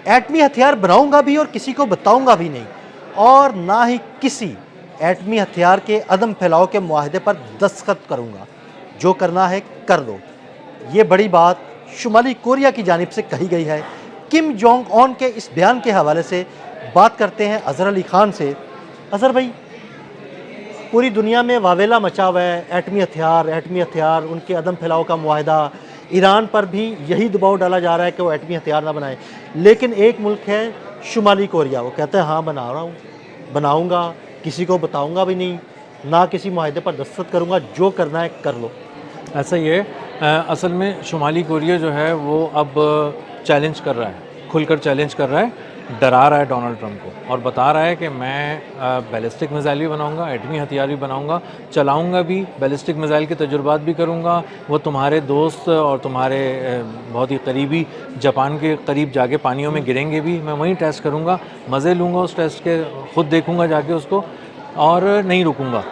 एटमी हथियार बनाऊंगा भी और किसी को बताऊंगा भी नहीं, और ना ही किसी एटमी हथियार के अदम फैलाव के मुआहदे पर दस्तखत करूंगा। जो करना है कर लो। ये बड़ी बात शुमाली कोरिया की जानिब से कही गई है। किम जोंग ऑन के इस बयान के हवाले से बात करते हैं अज़हर अली खान से। अज़हर भाई, पूरी दुनिया में वावेला मचा हुआ है, एटमी हथियार, उनके अदम फैलाव का मुआहदा, ईरान पर भी यही दबाव डाला जा रहा है कि वो एटमी हथियार ना बनाए। लेकिन एक मुल्क है शुमाली कोरिया, वो कहता है हाँ बना रहा हूँ, बनाऊँगा, किसी को बताऊँगा भी नहीं, ना किसी मुआहदे पर दस्तखत करूँगा, जो करना है कर लो। ऐसा ही है। असल में शुमाली कोरिया जो है वो अब चैलेंज कर रहा है, खुलकर चैलेंज कर रहा है, डरा रहा है डोनाल्ड ट्रंप को और बता रहा है कि मैं बैलिस्टिक मिसाइल भी बनाऊंगा, एटमी हथियार भी बनाऊंगा, चलाऊंगा भी, बैलिस्टिक मिसाइल के तजुर्बात भी करूंगा। वो तुम्हारे दोस्त और तुम्हारे बहुत ही करीबी जापान के करीब जाके पानियों में गिरेंगे भी, मैं वहीं टेस्ट करूंगा, मज़े लूँगा उस टेस्ट के, ख़ुद देखूंगा जाके उसको और नहीं रुकूंगा।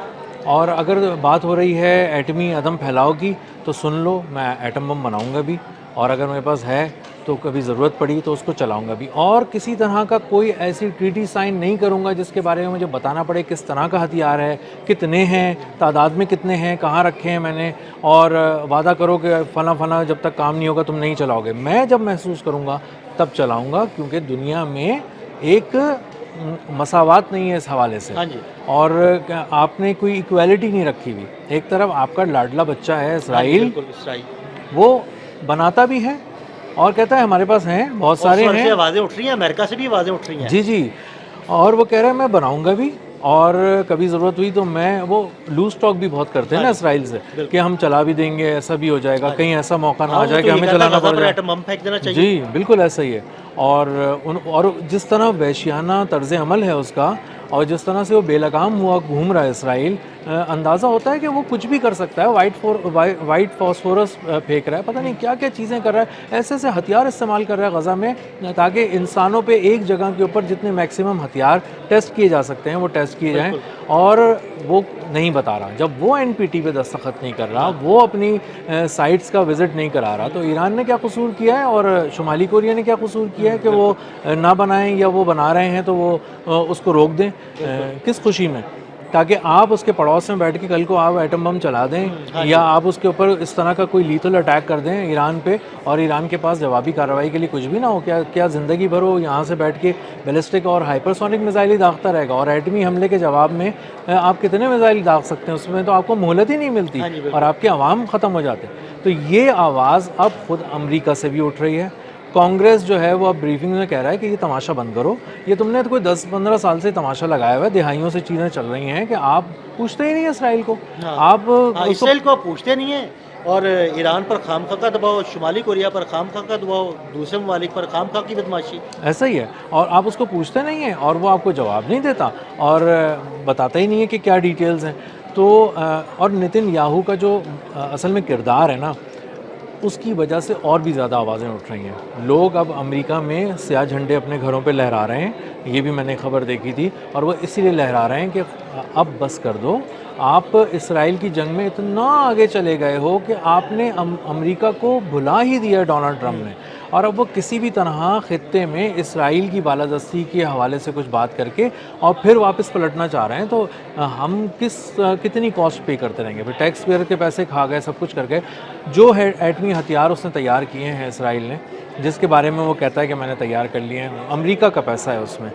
और अगर बात हो रही है एटमी अदम फैलाव की, तो सुन लो, मैं एटम बम बनाऊंगा भी, और अगर मेरे पास है तो कभी ज़रूरत पड़ी तो उसको चलाऊंगा भी। और किसी तरह का कोई ऐसी ट्रीटी साइन नहीं करूंगा जिसके बारे में मुझे बताना पड़े किस तरह का हथियार है, कितने हैं, तादाद में कितने हैं, कहाँ रखे हैं मैंने, और वादा करो कि फ़ला फ़ला जब तक काम नहीं होगा तुम नहीं चलाओगे। मैं जब महसूस करूँगा तब चलाऊँगा, क्योंकि दुनिया में एक मसावात नहीं है इस हवाले से। हाँ जी। और आपने कोई इक्वालिटी नहीं रखी हुई। एक तरफ आपका लाडला बच्चा है इसराइल, वो बनाता भी है और कहता है हमारे पास हैं, बहुत सारे हैं, आवाज़ें उठ रही हैं, अमेरिका से भी आवाज़ें उठ रही हैं। जी जी, और वो कह रहा है मैं बनाऊंगा भी, और कभी ज़रूरत हुई तो मैं, वो लूज टॉक भी बहुत करते हैं ना इसराइल से कि हम चला भी देंगे, ऐसा भी हो जाएगा, कहीं ऐसा मौका ना आ जाए कि हमें चलाना पड़ जाए। एटम बम फेंक देना चाहिए। जी बिल्कुल ऐसा ही है। और जिस तरह वहशियाना तर्ज अमल है उसका, और जिस तरह से वो बेलगाम हुआ घूम रहा है इसराइल, अंदाज़ा होता है कि वो कुछ भी कर सकता है। वाइट फॉस्फोरस फेंक रहा है, पता नहीं क्या क्या चीज़ें कर रहा है, ऐसे ऐसे हथियार इस्तेमाल कर रहा है गज़ा में, ताकि इंसानों पे एक जगह के ऊपर जितने मैक्सिमम हथियार टेस्ट किए जा सकते हैं वो टेस्ट किए जाएं। और वो नहीं बता रहा, जब वो एनपीटी पे दस्तखत नहीं कर रहा, वो अपनी साइट्स का विज़िट नहीं करा रहा, तो ईरान ने क्या कसूर किया है और शुमाली कोरिया ने क्या कसूर किया है कि वो ना बनाएं, या वो बना रहे हैं तो वो उसको रोक दें, किस खुशी में, ताकि आप उसके पड़ोस में बैठ के कल को आप एटम बम चला दें, या आप उसके ऊपर इस तरह का कोई लीथल अटैक कर दें ईरान पे, और ईरान के पास जवाबी कार्रवाई के लिए कुछ भी ना हो। क्या ज़िंदगी भर वो यहाँ से बैठ के बैलिस्टिक और हाइपरसोनिक मिसाइल ही दागता रहेगा, और एटमी हमले के जवाब में आप कितने मिसाइल दाग सकते हैं, उसमें तो आपको मोहलत ही नहीं मिलती और आपके अवाम ख़त्म हो जाते। तो ये आवाज़ अब खुद अमेरिका से भी उठ रही है। कांग्रेस जो है वो अब ब्रीफिंग में कह रहा है कि ये तमाशा बंद करो, ये तुमने तो कोई 10-15 साल से तमाशा लगाया हुआ है, दिहाइयों से चीज़ें चल रही हैं कि आप पूछते ही नहीं है इसराइल को। आप इसराइल को पूछते नहीं है, और ईरान पर खामखा का दबाव, शुमाली कोरिया पर खामखा का दबाव, दूसरे ममालिक पर खामखा की बदमाशी, ऐसा ही है। और आप उसको पूछते नहीं हैं और वो आपको जवाब नहीं देता और बताता ही नहीं है कि क्या डिटेल्स हैं। तो और नेतन्याहू का जो असल में किरदार है ना, उसकी वजह से और भी ज़्यादा आवाज़ें उठ रही हैं। लोग अब अमेरिका में स्याह झंडे अपने घरों पे लहरा रहे हैं, ये भी मैंने खबर देखी थी, और वो इसीलिए लहरा रहे हैं कि अब बस कर दो, आप इसराइल की जंग में इतना आगे चले गए हो कि आपने अमेरिका को भुला ही दिया डोनाल्ड ट्रंप ने, और अब वो किसी भी तरह खित्ते में इसराइल की बालादस्ती के हवाले से कुछ बात करके और फिर वापस पलटना चाह रहे हैं। तो हम कितनी कॉस्ट पे करते रहेंगे, फिर टैक्स पेयर के पैसे खा गए, सब कुछ कर गए। जो है एटमी हथियार उसने तैयार किए हैं इसराइल ने, जिसके बारे में वो कहता है कि मैंने तैयार कर लिए हैं, अमेरिका का पैसा है उसमें,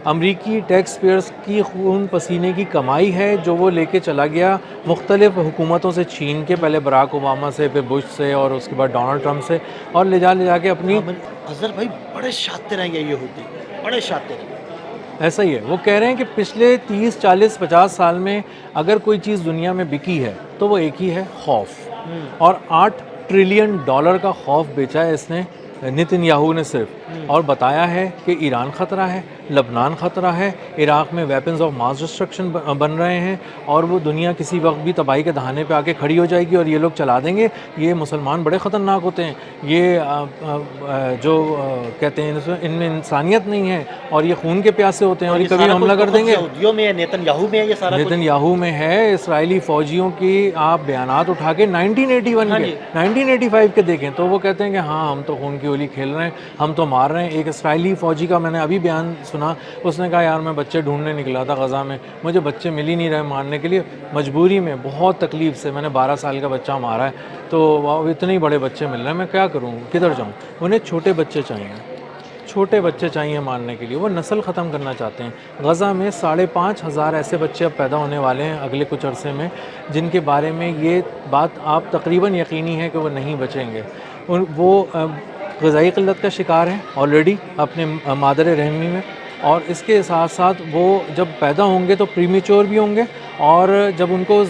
अमरीकी टैक्स पेयर्स की खून पसीने की कमाई है, जो वो लेके चला गया मुख्तलिफ़ हुकूमतों से छीन के, पहले बराक ओबामा से, फिर बुश से, और उसके बाद डोनाल्ड ट्रंप से, और ले जा के अपनी। अज़हर भाई बड़े शातिर हैं ये यहूदी, बड़े शातिर हैं। ऐसा ही है। वो कह रहे हैं कि पिछले 30, 40, 50 साल में अगर कोई चीज़ दुनिया में बिकी है तो वो एक ही है, खौफ। और $8 ट्रिलियन का खौफ बेचा है इसने, नेतन्याहू ने सिर्फ, और बताया है कि ईरान ख़तरा है, लबनान ख़तरा है, इराक़ में वेपन्स ऑफ मास डिस्ट्रक्शन बन रहे हैं, और वो दुनिया किसी वक्त भी तबाही के दहाने पे आके खड़ी हो जाएगी और ये लोग चला देंगे। ये मुसलमान बड़े ख़तरनाक होते हैं, ये जो कहते हैं इनमें इंसानियत नहीं है, और ये खून के प्यासे होते हैं, और ये कभी हमला कर देंगे। नेतन्याहू में है ये सारा, नेतन्याहू में है। इसराइली फ़ौजियों की आप बयानात उठा के 1981 के 1985 के देखें तो वो कहते हैं कि हाँ हम तो खून की की होली खेल रहे हैं, हम तो मार रहे हैं। एक इसराइली फ़ौजी का मैंने अभी बयान सुना, उसने कहा यार मैं बच्चे ढूंढने निकला था गज़ा में, मुझे बच्चे मिल ही नहीं रहे मारने के लिए, मजबूरी में बहुत तकलीफ़ से मैंने 12 साल का बच्चा मारा है, तो वह इतने ही बड़े बच्चे मिल रहे हैं, मैं क्या करूँ, किधर जाऊँ। उन्हें छोटे बच्चे चाहिए, छोटे बच्चे चाहिए मारने के लिए, वो नस्ल ख़त्म करना चाहते हैं। गज़ा में 5,500 ऐसे बच्चे अब पैदा होने वाले हैं अगले कुछ अरसे में, जिनके बारे में ये बात आप तकरीबन यकीनी है कि वो नहीं बचेंगे। वो ग़िज़ाई क़िल्लत का शिकार हैं ऑलरेडी अपने मादर रहमी में, और इसके साथ साथ वो जब पैदा होंगे तो प्रीमेच्योर भी होंगे, और जब उनको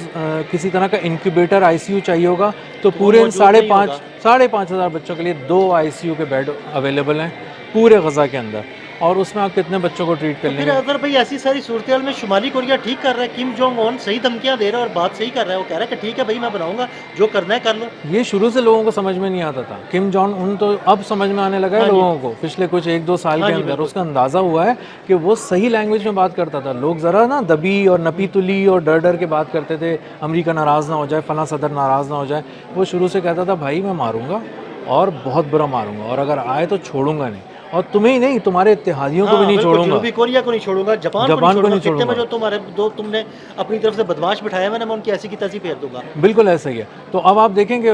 किसी तरह का इंक्यूबेटर आईसीयू चाहिए होगा तो पूरे इन 5,500 बच्चों के लिए 2 आईसीयू के बेड अवेलेबल हैं पूरे गज़ा के अंदर, और उसमें आप कितने बच्चों को ट्रीट कर तो फिर लेंगे। अगर भाई ऐसी सारी सूरत में शुमाली कोरिया ठीक कर रहा है, किम जोंग उन सही धमकियां दे रहा है और बात सही कर रहा है, वो कह रहा है कि ठीक है भाई मैं बनाऊंगा, जो करना है कर लो। ये शुरू से लोगों को समझ में नहीं आता था, किम जॉन उन तो अब समझ में आने लगा है हाँ जी। लोगों को, पिछले कुछ 1-2 साल हाँ के जी, अंदर बिल्कुल। उसका अंदाज़ा हुआ है कि वो सही लैंग्वेज में बात करता था। लोग ज़रा ना दबी और नपी तुली और डर डर के बात करते थे, अमेरिका नाराज़ ना हो जाए, फलां सदर नाराज़ ना हो जाए। वो शुरू से कहता था भाई मैं मारूंगा और बहुत बुरा मारूंगा, और अगर आए तो छोड़ूंगा नहीं, और तुम्हें ही नहीं तुम्हारे इत्तेहादियों को भी हाँ, नहीं बिल्कुल, छोड़ूंगा। जनूबी कोरिया को नहीं छोड़ूंगा, जापान को नहीं जापान को छोड़ूंगा, नहीं खित्ते में छोड़ूंगा। जो तुम्हारे दो तुमने अपनी तरफ से बदमाश बिठाया मैंने, मैं उनकी ऐसी की तैसी फेर दूंगा। बिल्कुल ऐसा ही है। तो अब आप देखेंगे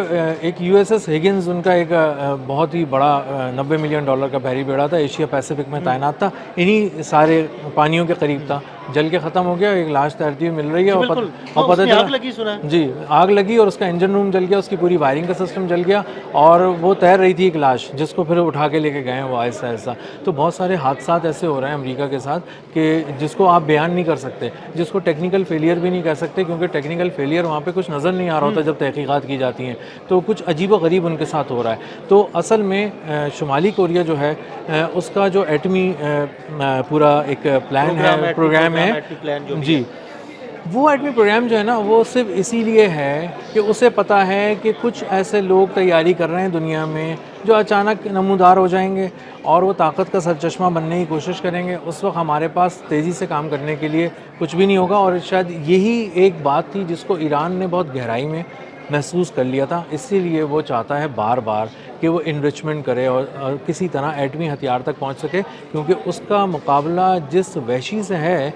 एक यूएसएस हिगिंस, उनका एक बहुत ही बड़ा $90 मिलियन का बहरी बेड़ा था, एशिया पैसिफिक में तैनात था, इन्हीं सारे पानियों के करीब था, जल के ख़त्म हो गया, एक लाश तैरती हुई मिल रही है, जी, और बिल्कुल। और पता उसमें चला आग लगी सुना है। जी आग लगी, और उसका इंजन रूम जल गया, उसकी पूरी वायरिंग का सिस्टम जल गया, और वो तैर रही थी एक लाश, जिसको फिर उठा के लेके गए वो आहिस्ता आहिस्ता। तो बहुत सारे हादसात ऐसे हो रहे हैं अमेरिका के साथ कि जिसको आप बयान नहीं कर सकते, जिसको टेक्निकल फेलियर भी नहीं कह सकते, क्योंकि टेक्निकल फेलियर वहाँ पे कुछ नज़र नहीं आ रहा होता जब तहकीकात की जाती हैं, तो कुछ अजीब व गरीब उनके साथ हो रहा है। तो असल में शुमाली कोरिया जो है उसका जो एटमी पूरा एक प्लान है, प्रोग्राम है एटमी प्लान जो भी जी, वो एटमी प्रोग्राम जो है ना, वो सिर्फ इसीलिए है कि उसे पता है कि कुछ ऐसे लोग तैयारी कर रहे हैं दुनिया में जो अचानक नमूदार हो जाएंगे और वो ताकत का सरचश्मा बनने की कोशिश करेंगे। उस वक्त हमारे पास तेज़ी से काम करने के लिए कुछ भी नहीं होगा, और शायद यही एक बात थी जिसको ईरान ने बहुत गहराई में महसूस कर लिया था। इसीलिए वो चाहता है बार बार कि वो इन्रिचमेंट करे और किसी तरह एटमी हथियार तक पहुंच सके, क्योंकि उसका मुकाबला जिस वहशी से है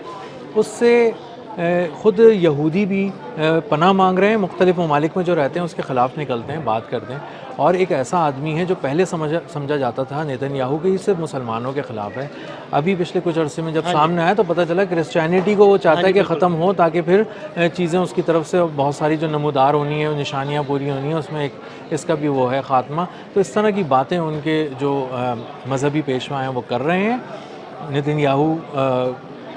उससे ख़ुद यहूदी भी पनाह मांग रहे हैं, मुख्तलिफ़ ममालिक में जो रहते हैं उसके ख़िलाफ़ निकलते हैं, बात करते हैं। और एक ऐसा आदमी है जो पहले समझा जाता था नेतन्याहू कि सिर्फ मुसलमानों के ख़िलाफ़ है, अभी पिछले कुछ अरसे में जब सामने आया तो पता चला क्रिश्चियनिटी को वो चाहता है कि ख़त्म हो, ताकि फिर चीज़ें उसकी तरफ से बहुत सारी जो नमूदार होनी है, निशानियाँ पूरी होनी है, उसमें एक इसका भी वो है ख़ात्मा। तो इस तरह की बातें उनके जो मजहबी पेशवा हैं वो कर रहे हैं। नेतन्याहू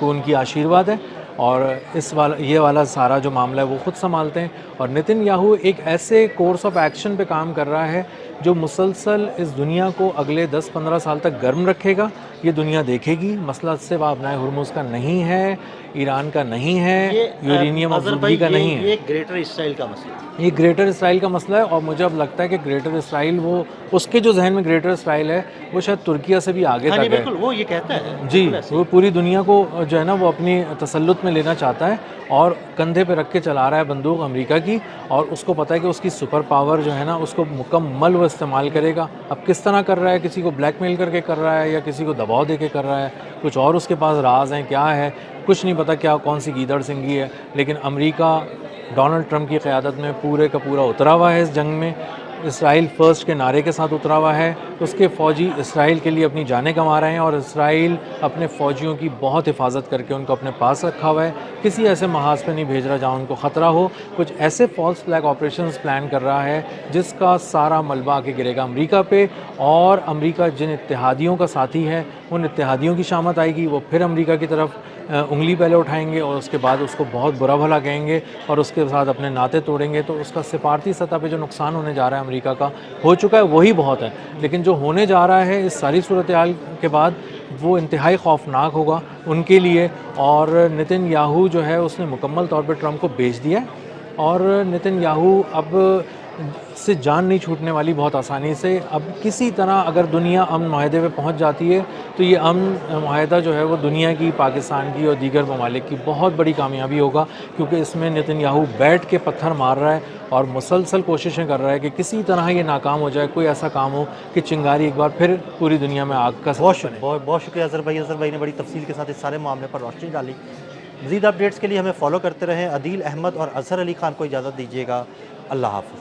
को उनकी आशीर्वाद है, और ये वाला सारा जो मामला है वो ख़ुद संभालते हैं। और नेतन्याहू एक ऐसे कोर्स ऑफ एक्शन पे काम कर रहा है जो मुसलसल इस दुनिया को अगले 10-15 साल तक गर्म रखेगा। ये दुनिया देखेगी मसला सिर्फ अपना हुर्मुज़ का नहीं है, ईरान का नहीं है, यूरेनियम अफज़ूदगी का नहीं है, ये ग्रेटर इसराइल का मसला है। ये ग्रेटर इसराइल का मसला है। और मुझे अब लगता है कि ग्रेटर इसराइल, वो उसके जो जहन में ग्रेटर इसराइल है वो शायद तुर्किया से भी आगे तक है। बिल्कुल, वो ये कहता है जी, वो पूरी दुनिया को जो है ना वो अपनी तसल्लुत में लेना चाहता है, और कंधे पे रख के चला रहा है बंदूक अमेरिका की, और उसको पता है कि उसकी सुपर पावर जो है ना उसको मुकम्मल वो इस्तेमाल करेगा। अब किस तरह कर रहा है, किसी को ब्लैकमेल करके कर रहा है या किसी को दबाव दे के कर रहा है, कुछ और उसके पास राज हैं, क्या है कुछ नहीं पता, क्या कौन सी गीदड़ सिंगी है। लेकिन अमेरिका डोनाल्ड ट्रंप की क़यादत में पूरे का पूरा उतरा हुआ है इस जंग में, इसराइल फ़र्स्ट के नारे के साथ उतरा हुआ है। उसके फ़ौजी इसराइल के लिए अपनी जानें गंवा रहे हैं, और इसराइल अपने फ़ौजियों की बहुत हिफाजत करके उनको अपने पास रखा हुआ है, किसी ऐसे महाज पे नहीं भेज रहा जहाँ उनको ख़तरा हो। कुछ ऐसे फॉल्स फ्लैग ऑपरेशंस प्लान कर रहा है जिसका सारा मलबा आके गिरेगा अमेरिका पे, और अमेरिका जिन इत्तेहादियों का साथी है उन इत्तेहादियों की शामत आएगी, वो फिर अमेरिका की तरफ उंगली पहले उठाएंगे और उसके बाद उसको बहुत बुरा भला कहेंगे और उसके साथ अपने नाते तोड़ेंगे। तो उसका सिफारती सतह पे जो नुकसान होने जा रहा है अमेरिका का, हो चुका है वही बहुत है, लेकिन जो होने जा रहा है इस सारी सूरत हाल के बाद वो इंतहाई खौफनाक होगा उनके लिए। और नेतन्याहू जो है उसने मुकम्मल तौर पर ट्रंप को बेच दिया है, और नेतन्याहू अब से जान नहीं छूटने वाली बहुत आसानी से। अब किसी तरह अगर दुनिया अमन माहदे पे पहुंच जाती है तो ये अमन माहदा जो है वो दुनिया की, पाकिस्तान की और दीगर ममालिक की बहुत बड़ी कामयाबी होगा, क्योंकि इसमें नेतन्याहू बैठ के पत्थर मार रहा है और मुसलसल कोशिशें कर रहा है कि किसी तरह ये नाकाम हो जाए, कोई ऐसा काम हो कि चिंगारी एक बार फिर पूरी दुनिया में आग का सबब बने। बहुत शुक्रिया अज़हर भाई। अज़हर भाई ने बड़ी तफसील के साथ इस सारे मामले पर रोशनी डाली। मज़ीद अपडेट्स के लिए हमें फॉलो करते रहें। अदील अहमद और अज़हर अली ख़ान को इजाज़त दीजिएगा। अल्लाह हाफ़िज़।